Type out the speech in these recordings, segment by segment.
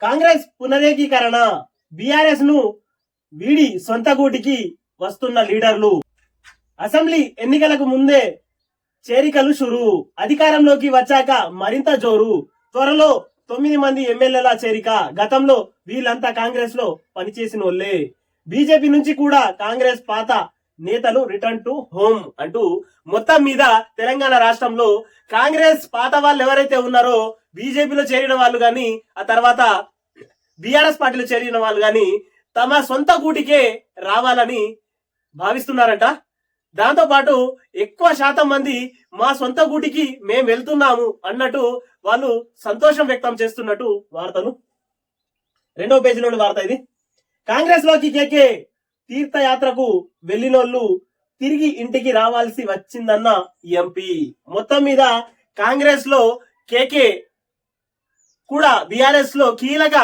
Congress పునరేకీకరణ, BRS ను వీడి సొంత గూటికి వస్తున్న లీడర్లు, అసెంబ్లీ ఎన్నికలకు ముందే చేరికలు షురు, అధికారంలోకి వచ్చాక మరింత జోరు, త్వరలో 9 మంది ఎమ్మెల్యేల చేరిక, గతంలో వీళ్ళంతా కాంగ్రెస్ లో పనిచేసిన వాళ్ళే, బీజేపీ నుంచి కూడా కాంగ్రెస్ పాత నేతలు రిటర్న్ టు హోమ్ అంటూ మొత్తం మీద తెలంగాణ రాష్ట్రంలో కాంగ్రెస్ పాత వాళ్ళు ఎవరైతే ఉన్నారో బీజేపీలో చేరిన వాళ్ళు గాని ఆ తర్వాత బీఆర్ఎస్ పార్టీలో చేరిన వాళ్ళు గాని తమ సొంత గూటికే రావాలని భావిస్తున్నారంట. దాంతో పాటు ఎక్కువ శాతం మంది మా సొంత గూటికి మేము వెళ్తున్నాము అన్నట్టు వాళ్ళు సంతోషం వ్యక్తం చేస్తున్నట్టు వార్తలు. 2వ పేజీలోని వార్త ఇది. కాంగ్రెస్ లోకి కేకే, తీర్థయాత్రకు వెళ్లినోళ్లు తిరిగి ఇంటికి రావాల్సి వచ్చిందన్న ఎంపీ. మొత్తం మీద కాంగ్రెస్ లో కేకే కూడా బీఆర్ఎస్ లో కీలక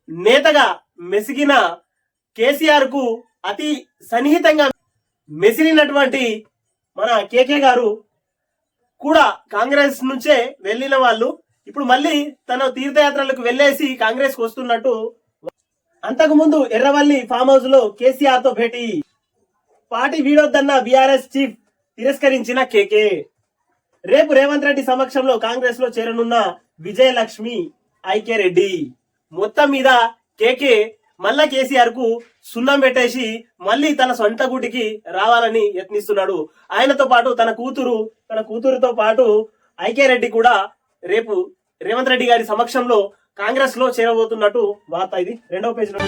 నేతగా మెసిగిన కేసీఆర్ కు అతి సన్నిహితంగా మెసిలినటువంటి మన కేకే గారు కూడా కాంగ్రెస్ నుంచే వెళ్ళిన వాళ్ళు ఇప్పుడు మళ్ళీ తన తీర్థయాత్రలకు వెళ్లేసి కాంగ్రెస్ కు వస్తున్నట్టు. అంతకు ముందు ఎర్రవల్లి ఫామ్ హౌస్ లో కేసీఆర్ తో భేటీ, పార్టీ వీడొద్దన్న బీఆర్ఎస్ చీఫ్ తిరస్కరించిన కేకే. రేపు రేవంత్ రెడ్డి సమక్షంలో కాంగ్రెస్ లో చేరనున్న విజయలక్ష్మి ఐకే రెడ్డి. మొత్తం మీద కేకే మళ్ళా కేసీఆర్ కు సున్నం పెట్టేసి మళ్ళీ తన సొంత గుటికి రావాలని యత్నిస్తున్నాడు. ఆయనతో పాటు తన కూతురుతో పాటు ఐకే రెడ్డి కూడా రేపు రేవంత్ రెడ్డి గారి సమక్షంలో కాంగ్రెస్ లో చేరబోతున్నట్టు వార్త ఇది. 2వ పేజీలో